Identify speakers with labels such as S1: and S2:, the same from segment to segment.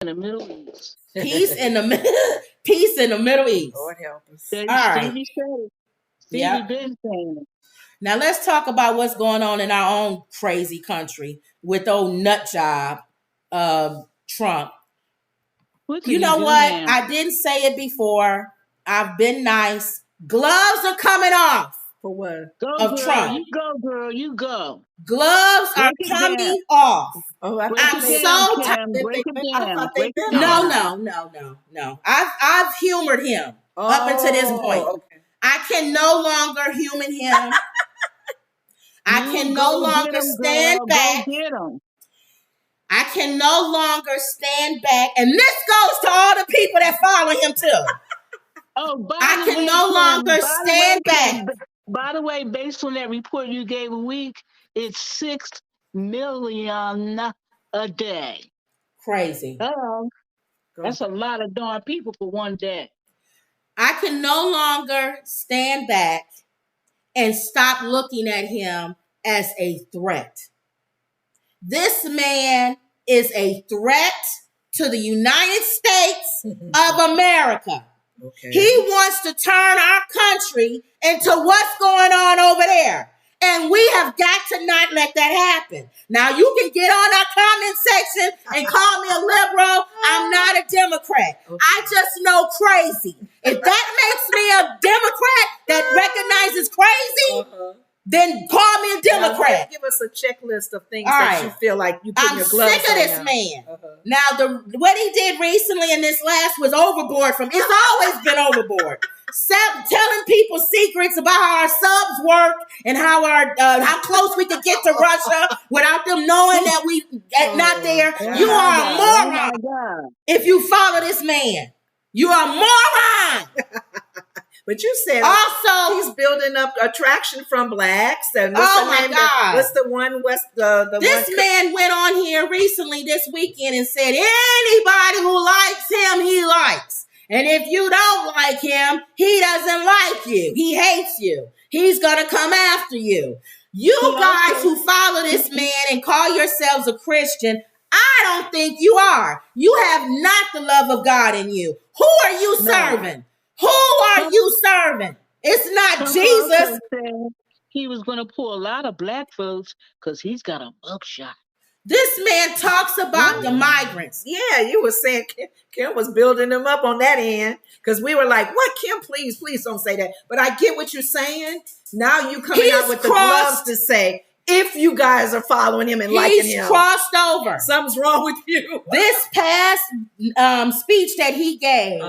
S1: in the Middle East.
S2: Peace in the peace in the Middle East.
S3: Lord help us.
S2: All right.
S1: Stevie said it. Stevie
S2: Yep.
S1: been saying it.
S2: Now let's talk about what's going on in our own crazy country with old nut job, Trump.
S1: What
S2: You
S1: did
S2: know
S1: he do
S2: what?
S1: now?
S2: I didn't say it before. I've been nice. Gloves are coming off
S3: For what?
S1: Go,
S2: of
S1: girl.
S2: Trump.
S1: You go, girl. You go.
S2: Gloves are
S1: Break it
S2: coming
S1: down.
S2: off.
S3: Oh, I
S1: Break
S2: I'm
S1: it
S3: they-
S1: down,
S2: so
S1: Kim.
S2: tired.
S1: Break it
S3: I
S1: down.
S3: thought they
S1: Break it
S3: been
S1: down.
S2: No. I've humored him up until this point.
S3: Okay.
S2: I can no longer humor him. I
S1: You
S2: can
S1: go
S2: no
S1: get
S2: longer
S1: 'em,
S2: stand
S1: girl.
S2: back.
S1: Go get 'em.
S2: I can no longer stand back. And this goes to all the people that follow him too.
S1: Oh, by
S2: I
S1: the
S2: can
S1: way,
S2: no
S1: Kim,
S2: longer
S1: by the
S2: stand
S1: way,
S2: back.
S1: Kim, by the way, based on that report you gave a week, it's 6 million a day.
S2: Crazy.
S1: Hello.
S3: Go.
S1: That's a lot of darn people for one day.
S2: I can no longer stand back and stop looking at him as a threat. This man is a threat to the United States of America.
S3: Okay.
S2: He wants to turn our country into what's going on over there. And we have got to not let that happen. Now, you can get on our comment section and call me a liberal. I'm not a Democrat.
S3: Okay.
S2: I just know crazy. If that makes me a Democrat that recognizes crazy, then call me a Democrat.
S3: Now, give us a checklist of things
S2: All
S3: that
S2: right.
S3: you feel like you put
S2: I'm
S3: your gloves
S2: sick of
S3: on
S2: this
S3: now.
S2: man. Now, what he did recently in this last was overboard from, it's always been overboard. Telling people secrets about how our subs work and how close we could get to Russia without them knowing that we not there. You are a moron if you follow this man. You are a moron.
S3: But you said
S2: Also,
S3: he's building up attraction from blacks. And what's
S2: oh
S3: the
S2: my
S3: name?
S2: God.
S3: What's the one? What's the
S2: this
S3: one?
S2: man went on here recently this weekend and said anybody who likes him, he likes. And if you don't like him, he doesn't like you. He hates you. He's going to come after you. You guys who follow this man and call yourselves a Christian, I don't think you are. You have not the love of God in you. Who are you serving? Who are you serving? It's not Jesus.
S1: He was going to pull a lot of black folks because he's got a mugshot.
S2: This man talks about the migrants.
S3: Yeah, you were saying Kim was building them up on that end because we were like, what, Kim, please don't say that. But I get what you're saying. Now you coming out with the gloves to say, if you guys are following him and liking him.
S2: He's crossed over.
S3: Something's wrong with you.
S2: This past speech that he gave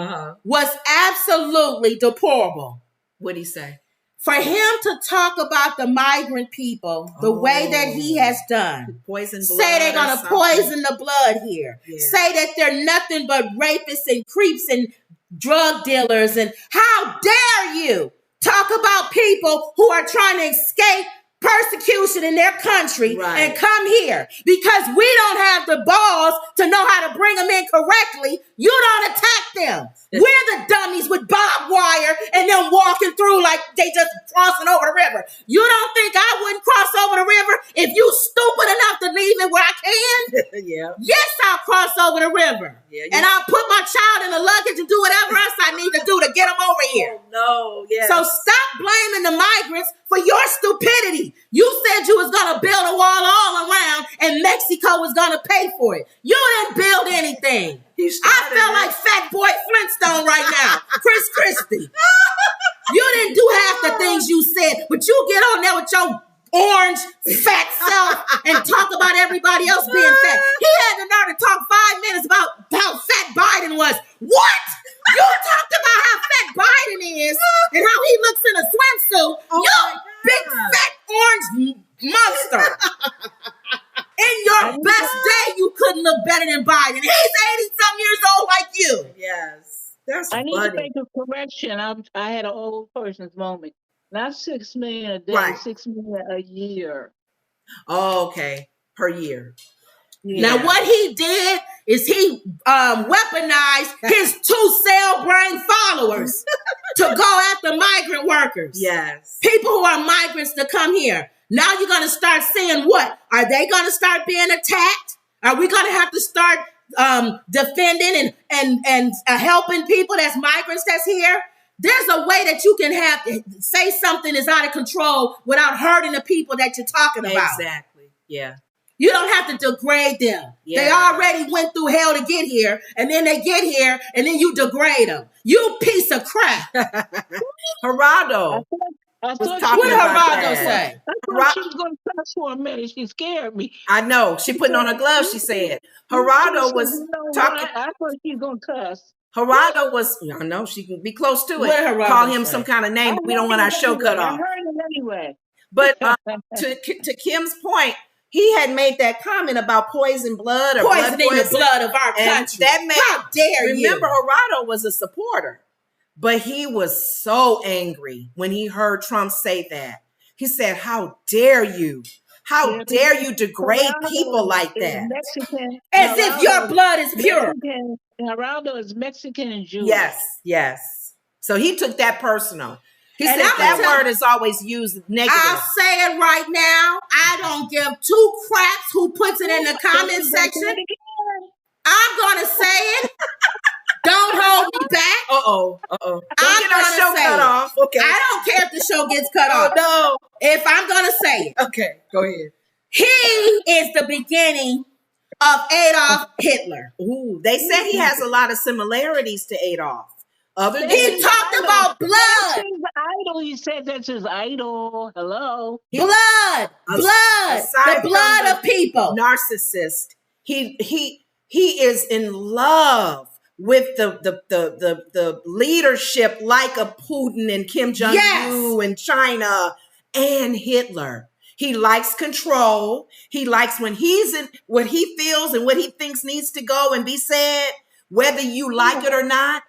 S2: was absolutely deplorable.
S3: What'd he say?
S2: For him to talk about the migrant people the way that he has done,
S3: poison blood,
S2: say they're going to poison the blood here, say that they're nothing but rapists and creeps and drug dealers, and how dare you talk about people who are trying to escape persecution in their country and come here because we don't have the balls to know how to bring them in correctly. You don't attack them. We're the dummies with barbed wire and them walking through like they just crossing over the river. You don't think I wouldn't cross over the river if you stupid enough to leave it where I can? Yes, I'll cross over the river. And I'll put my child in the luggage and do whatever else I need to do to get them over here. So stop blaming the migrants for your stupidity. You said you was going to build a wall all around and Mexico was going to pay for it. You didn't build anything. I feel like Fat Boy Flintstone right now. Chris Christie. You didn't do half the things you said, but you get on there with your orange fat self and talk about everybody else being fat. He had the nerve to talk 5 minutes about how fat Biden was. What? You talked about how fat Biden is and how he looks in a swimsuit. You big fat orange monster. In your best day, you couldn't look better than Biden. He's 80-some years old like you.
S3: Yes. That's
S1: I need to make a correction. I had an old person's moment. Not 6 million a day, 6 million a year.
S3: Oh, okay. Per year.
S2: Now, what he did is he weaponized his 2 cell brain followers to go after migrant workers.
S3: Yes.
S2: People who are migrants to come here. Now you're going to start seeing what? Are they going to start being attacked? Are we going to have to start defending and helping people that's migrants that's here. There's a way that you can say something is out of control without hurting the people that you're talking about.
S3: Exactly. Yeah.
S2: You don't have to degrade them. Yeah. They already went through hell to get here, and then they get here, and then you degrade them. You piece of crap.
S3: Geraldo.
S1: I thought
S2: what did Geraldo say?
S1: I thought she was going to cuss for a minute. She scared me.
S3: I know. She putting on her gloves, she said. Geraldo was talking.
S1: I thought she was going to cuss.
S3: Geraldo was, I know, she can be close to it. Call him some kind of name. We don't want our show cut off.
S1: I heard him anyway.
S3: But to Kim's point, he had made that comment about poison blood or
S2: poisoning the blood of our country.
S3: That man,
S2: how dare you?
S3: Remember, Geraldo was a supporter, but he was so angry when he heard Trump say that. He said, "How dare you? How dare you degrade people like that?
S1: Mexican,
S2: as if your blood is pure."
S1: Geraldo is Mexican and Jewish.
S3: Yes. So he took that personal. He said that word is always used negative.
S2: I'll say it right now. I don't give two craps who puts it in the comment section. I'm going to say it. Don't hold me back.
S3: Don't get our show cut off. Okay.
S2: I don't care if the show gets cut off.
S3: No.
S2: If I'm going to say it.
S3: Okay, go ahead.
S2: He is the beginning of Adolf Hitler.
S3: Ooh, they said he has a lot of similarities to Adolf.
S2: He talked about blood.
S1: That's his idol. He said that's his idol. Hello.
S2: Blood. The blood of people.
S3: Narcissist. He is in love with the leadership like a Putin and Kim Jong-un and China and Hitler. He likes control. He likes when he's in what he feels and what he thinks needs to go and be said, whether you like it or not.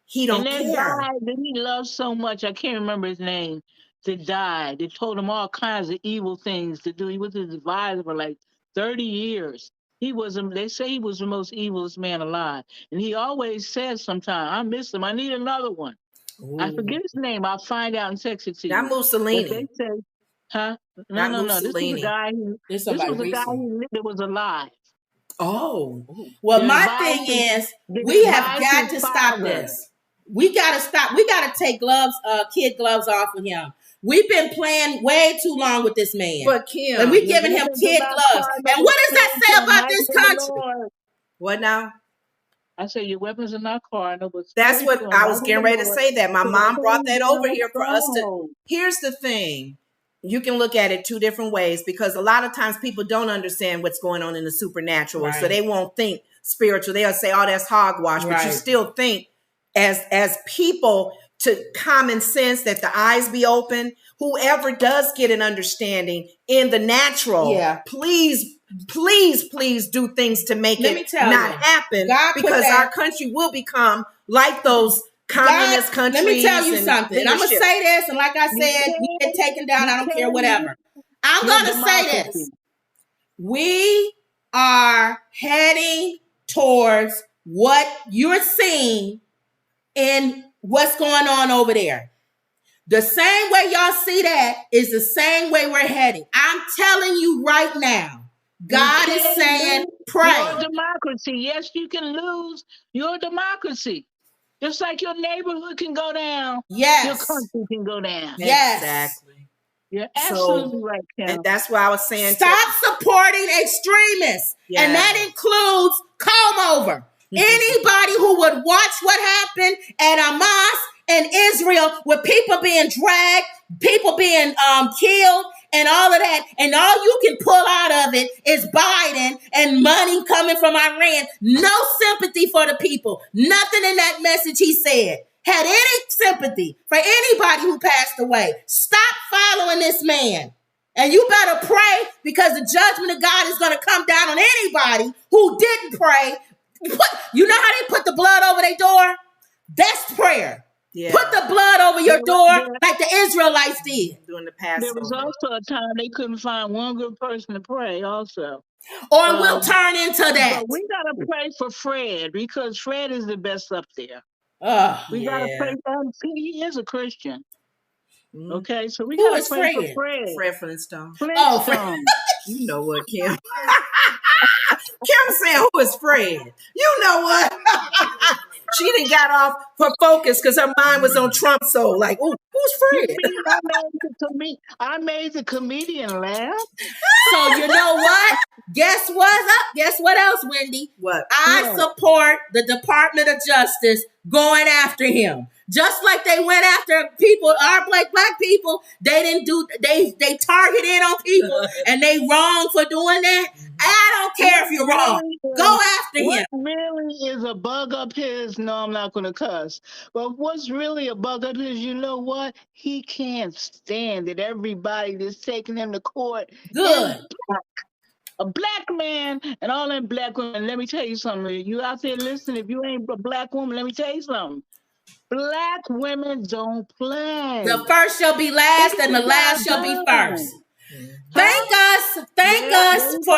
S3: He don't care.
S1: Guy that he loved so much, I can't remember his name, that died. They told him all kinds of evil things to do. He was his advisor for like 30 years. They say he was the most evilest man alive. And he always says sometimes, I miss him. I need another one. Ooh. I forget his name. I'll find out and text it to you.
S3: Not Mussolini.
S1: They say, huh?
S3: No.
S1: This was a guy that was alive.
S3: Oh.
S2: Well, my thing is, we have got to stop this. We got to stop. We got to take kid gloves off of him. We've been playing way too long with this man.
S3: But Kim.
S2: And we're giving him kid gloves. And what does that say about this country?
S3: What now?
S1: I said your weapons in our car.
S3: That's what I was getting ready to say that. My mom brought that over here for us to. Here's the thing. You can look at it two different ways because a lot of times people don't understand what's going on in the supernatural. Right. So they won't think spiritual. They'll say, oh, that's hogwash. Right. But you still think as people to common sense that the eyes be open. Whoever does get an understanding in the natural, please do things to make it not happen because our country will become like those communist countries.
S2: Let me tell you something. I'm going to say this, and like I said, you get taken down, I don't care, whatever. I'm going to say this. We are heading towards what you're seeing in what's going on over there. The same way y'all see that is the same way we're heading. I'm telling you right now, God is saying, pray.
S1: Your democracy. Yes, you can lose your democracy. Just like your neighborhood can go down, your country can go down.
S2: Yes.
S3: Exactly.
S1: You're absolutely right, Kim.
S3: And that's why I was saying
S2: stop supporting extremists. Yeah. And that includes comb over. Anybody who would watch what happened at Hamas and Israel with people being dragged, people being killed, and all of that, and all you can pull out of it is Biden and money coming from Iran. No sympathy for the people. Nothing in that message he said had any sympathy for anybody who passed away. Stop following this man. And you better pray because the judgment of God is going to come down on anybody who didn't pray. You know how they put the blood over their door? That's prayer. Yeah. Put the blood over your door like the Israelites did.
S3: During the Passover.
S1: There was also a time they couldn't find one good person to pray also.
S2: Or we'll turn into that.
S1: But we got to pray for Fred because Fred is the best up there. We got to pray for him. He is a Christian. Okay, so we got to pray for Fred.
S3: Fred Flintstone.
S1: Flintstone.
S3: You know what, Kim? Kim saying, who is Fred? You know what? She done got off her focus because her mind was on Trump. So like, ooh, who's
S1: You
S3: Fred?
S1: mean I made the comedian laugh?
S2: So you know what? Guess what's up? Guess what else, Wendy?
S3: What?
S2: I support the Department of Justice going after him. Just like they went after people, our black people, they didn't do, they targeted on people and they wrong for doing that. I don't care if you're wrong. Go after him.
S1: What really is a bug up his? No, I'm not going to cuss. But what's really a bug up his? You know what? He can't stand it. Everybody that's taking him to court.
S2: Good.
S1: A black man and all them black women. Let me tell you something. You out there listening? If you ain't a black woman, let me tell you something. Black women don't play.
S2: The first shall be last, and the last shall be first. Thank us for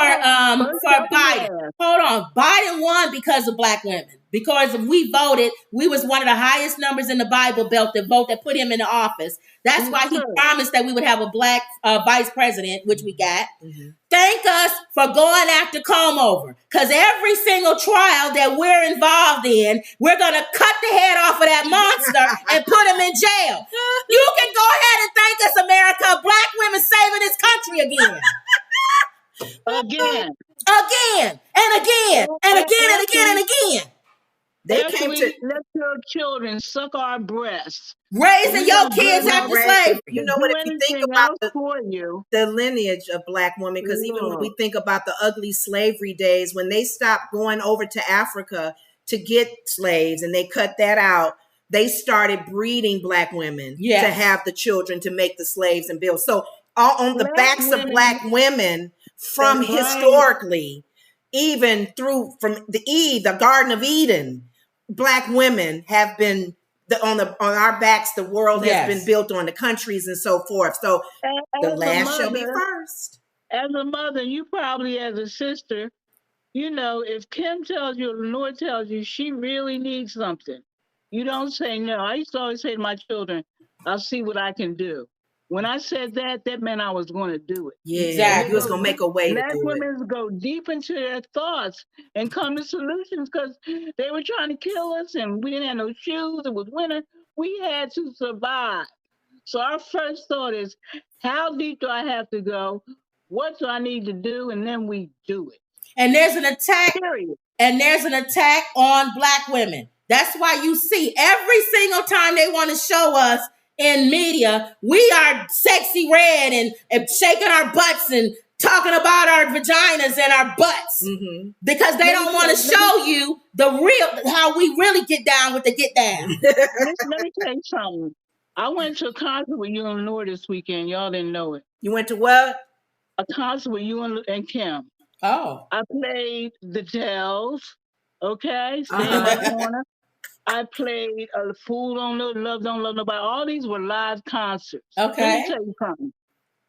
S2: Biden. Hold on, Biden won because of black women. Because if we voted, we was one of the highest numbers in the Bible Belt that put him in the office. That's why he promised that we would have a black vice president, which we got. Thank us for going after Comb Over. Because every single trial that we're involved in, we're going to cut the head off of that monster and put him in jail. You can go ahead and thank us, America. Black women saving this country again.
S1: Again.
S2: Again and again and again and again and again.
S3: They came to
S1: let your children suck our breasts.
S2: Raising your kids after slavery.
S3: You know what? If you think about the lineage of black women, because even when we think about the ugly slavery days, when they stopped going over to Africa to get slaves and they cut that out, they started breeding black women to have the children to make the slaves and build. So on the backs of black women from historically, even from the Garden of Eden, black women have been on our backs. The world has been built on, the countries and so forth. So the last shall be first.
S1: As a mother, you probably as a sister, you know, if Kim tells you, Lenore tells you she really needs something, you don't say no. I used to always say to my children, I'll see what I can do. When I said that meant I was going to do it.
S3: Yeah, exactly. You was going to make a way to do it.
S1: Black women go deep into their thoughts and come to solutions because they were trying to kill us and we didn't have no shoes. It was winter. We had to survive. So our first thought is, how deep do I have to go? What do I need to do? And then we do it.
S2: And there's an attack. Period. And there's an attack on black women. That's why you see every single time they want to show us in media, we are sexy red and shaking our butts and talking about our vaginas and our butts because they don't want to show you the real, how we really get down with the get down.
S1: Let me tell you something. I went to a concert with you and Lenore this weekend. Y'all didn't know it.
S3: You went to what?
S1: A concert with you and Kim.
S2: Oh.
S1: I played the Dells, okay? Stay in my corner. I played Fool Don't Know, Love Don't Love Nobody. All these were live concerts.
S2: Okay.
S1: Let me tell you something.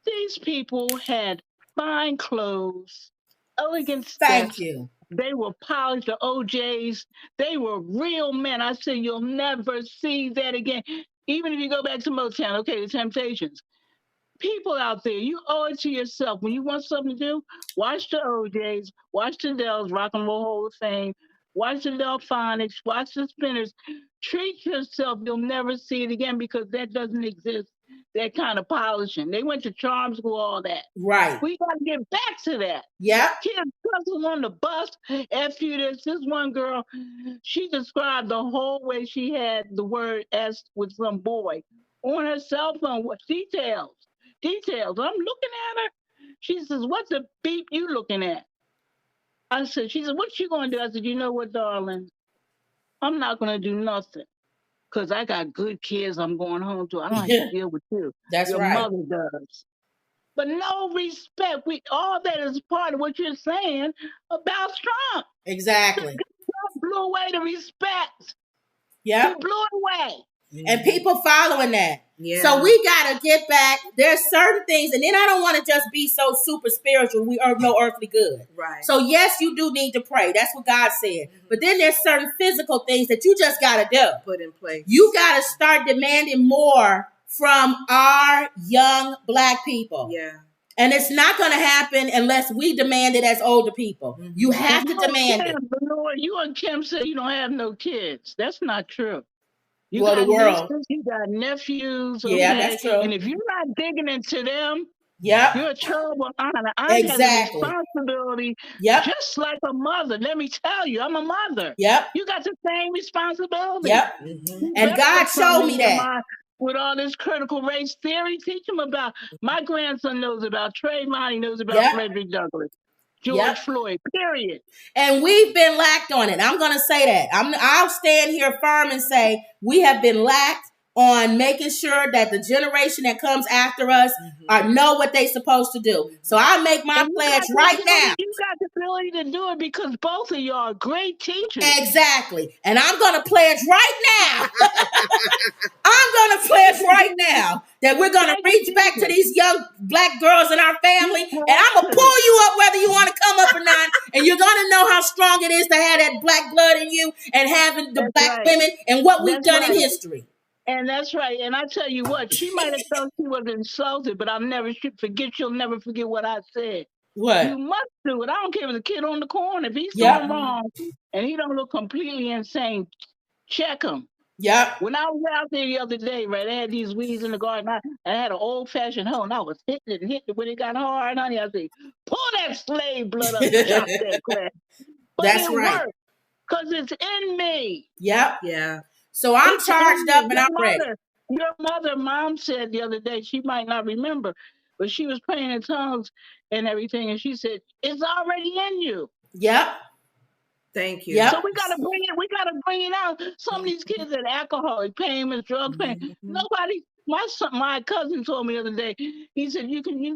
S1: These people had fine clothes, elegant steps.
S2: Thank you.
S1: They were polished, the OJs. They were real men. I said, you'll never see that again. Even if you go back to Motown, okay, the Temptations. People out there, you owe it to yourself. When you want something to do, watch the OJs, watch the Dells, Rock and Roll Hall of Fame, watch the Delphonics, watch the Spinners. Treat yourself. You'll never see it again because that doesn't exist, that kind of polishing. They went to charm school, all that.
S2: Right.
S1: We got to get back to that.
S2: Yeah.
S1: Kids cussing on the bus. F you this. This one girl, she described the whole way she had the word S with some boy on her cell phone. What details? Details. I'm looking at her. She says, what the beep you looking at? I said, she said, what you going to do? I said, you know what, darling? I'm not going to do nothing because I got good kids I'm going home to. I don't have to deal with you.
S2: That's
S1: Your
S2: right.
S1: Your mother does. But no respect. All that is part of what you're saying about Trump.
S2: Exactly.
S1: Trump blew away the respect.
S2: Yeah.
S1: He blew it away.
S2: And people following that.
S3: Yeah.
S2: So we got to get back. There's certain things, and then I don't want to just be so super spiritual. We are no earthly good.
S3: Right.
S2: So yes, you do need to pray. That's what God said. But then there's certain physical things that you just got to do.
S3: Put in place.
S2: You got to start demanding more from our young black people.
S3: Yeah.
S2: And it's not going to happen unless we demand it as older people.
S3: Mhm.
S2: You have to demand it.
S1: Lord, you and Kim said you don't have no kids. That's not true. You
S2: Well,
S1: got
S2: the world.
S1: nieces, you got nephews, okay?
S2: Yeah, that's true.
S1: And if you're not digging into them,
S2: Yep.
S1: you're a terrible aunt. An aunt
S2: Exactly.
S1: has a responsibility,
S2: Yep.
S1: just like a mother. Let me tell you, I'm a mother.
S2: Yep.
S1: You got the same responsibility.
S2: Yep.
S1: You
S2: And
S1: better
S2: God
S1: come
S2: showed
S1: in
S2: me
S1: your
S2: that.
S1: mind with all this critical race theory. Teach them about. My grandson knows about Trayvon. He knows about
S2: Yep.
S1: Frederick Douglass, George
S2: Yep.
S1: Floyd. Period.
S2: And we've been lacked on it. I'm going to say that. I'll stand here firm and say we have been lacked on making sure that the generation that comes after us know what they're supposed to do. So I make my pledge right now.
S1: You got the ability to do it because both of y'all are great teachers.
S2: Exactly. And I'm going to pledge right now. I'm going to pledge right now that we're going to reach back to these young black girls in our family. And I'm going to pull you up whether you want to come up or not. And you're going to know how strong it is to have that black blood in you and having the black women and what we've done in history.
S1: And that's right. And I tell you what, she might have felt she was insulted, but I'll never forget. She'll never forget what I said.
S2: What?
S1: You must do it. I don't care if it's a kid on the corner. If he's doing wrong and he don't look completely insane, check him.
S2: Yep.
S1: When I was out there the other day, right, I had these weeds in the garden. I had an old-fashioned hoe, and I was hitting it. When it got hard, honey, I said, pull that slave blood up and chop that grass. But
S2: that's
S1: it worked because it's in me.
S2: Yep.
S3: Yeah.
S2: So I'm charged up and I'm ready.
S1: Your mother, mom said the other day, she might not remember, but she was praying in tongues and everything, and she said, it's already in you.
S2: Yep.
S3: Thank you.
S2: Yep.
S1: So we gotta bring it. We gotta bring it out. Some of these kids are alcoholic, payments, drug payments. Nobody. My cousin told me the other day. He said,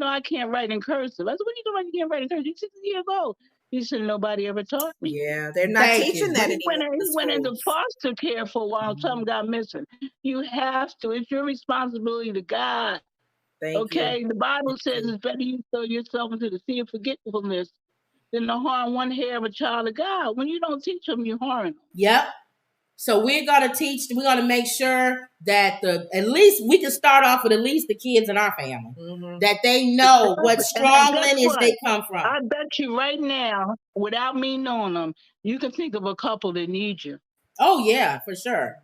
S1: I can't write in cursive. I said, what are you doing? You can't write in cursive. He's 60 years old. He said, nobody ever taught me.
S3: Yeah, they're not teaching that anymore.
S1: He went into foster care for a while. Something got missing. You have to. It's your responsibility to God.
S3: Thank you.
S1: The Bible says it's better you throw yourself into the sea of forgetfulness than to harm one hair of a child of God. When you don't teach them, you harm them.
S2: Yep. So we're going to teach, we're going to make sure that at least we can start off with at least the kids in our family, that they know what strong lineage they come from.
S1: I bet you right now, without me knowing them, you can think of a couple that need you.
S2: Oh, yeah, for sure.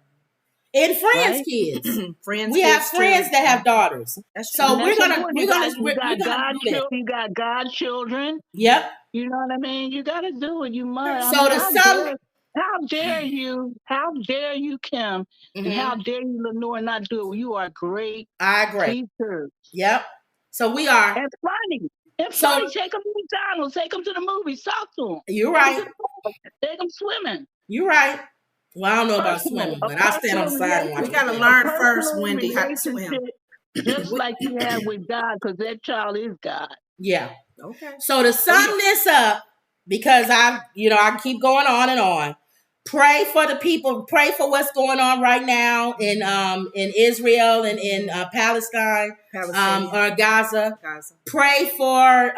S2: And friends' kids. We have friends that have daughters. So we're gonna
S1: you got godchildren.
S2: Yep.
S1: You know what I mean? You gotta do it. You must.
S2: So
S1: how dare you, Kim, and how dare you, Lenore, not do it? You are great.
S2: I agree.
S1: Teachers.
S2: Yep. So we are.
S1: And funny. Take them to McDonald's. Take them to the movies. Talk to them.
S2: You're right.
S1: Take them swimming.
S2: You're right. Well, I don't know about swimming, but I'll stand on the side.
S3: We got to learn first, Wendy, how to swim.
S1: Just like you have with God, because that child is God.
S2: Yeah.
S3: Okay.
S2: So to sum this up, because I keep going on and on. Pray for the people. Pray for what's going on right now in Israel and in Palestine. Or Gaza. Pray for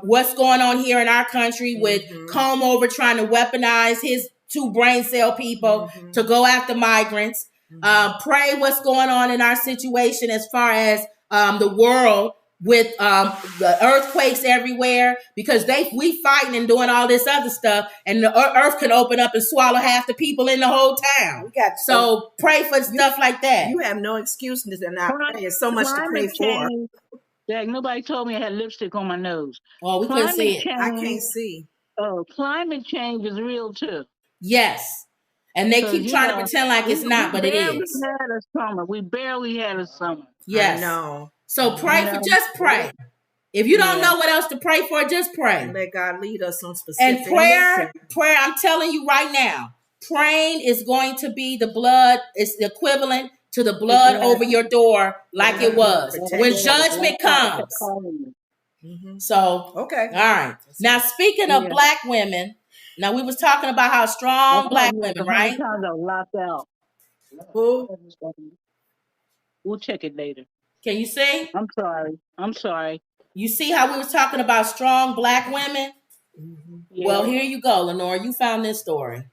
S2: what's going on here in our country with Comb Over trying to weaponize his 2 brain cell people to go after migrants. Pray what's going on in our situation as far as the world with the earthquakes everywhere, because we fighting and doing all this other stuff, and the earth can open up and swallow half the people in the whole town. So pray for stuff like that.
S3: You have no excuse to not pray. There's so much to pray for.
S1: Jack, nobody told me I had lipstick on my nose.
S2: Oh, we couldn't see it.
S3: I can't see.
S1: Oh, climate change is real too.
S2: Yes. And they keep trying to pretend like it's not, but it is.
S1: We barely had a summer.
S2: Yes.
S3: No.
S2: So just pray. If you don't know what else to pray for, just pray.
S3: And let God lead us on specific.
S2: And prayer, I'm telling you right now, praying is going to be the blood. It's the equivalent to the blood over your door, like it was when judgment comes. So,
S3: okay.
S2: All right. Now, speaking of black women, now we was talking about how strong black women, right?
S1: Locked out.
S3: Who?
S1: We'll check it later.
S2: Can you see?
S1: I'm sorry.
S2: You see how we was talking about strong black women?
S1: Yeah.
S2: Well, here you go, Lenore. You found this story.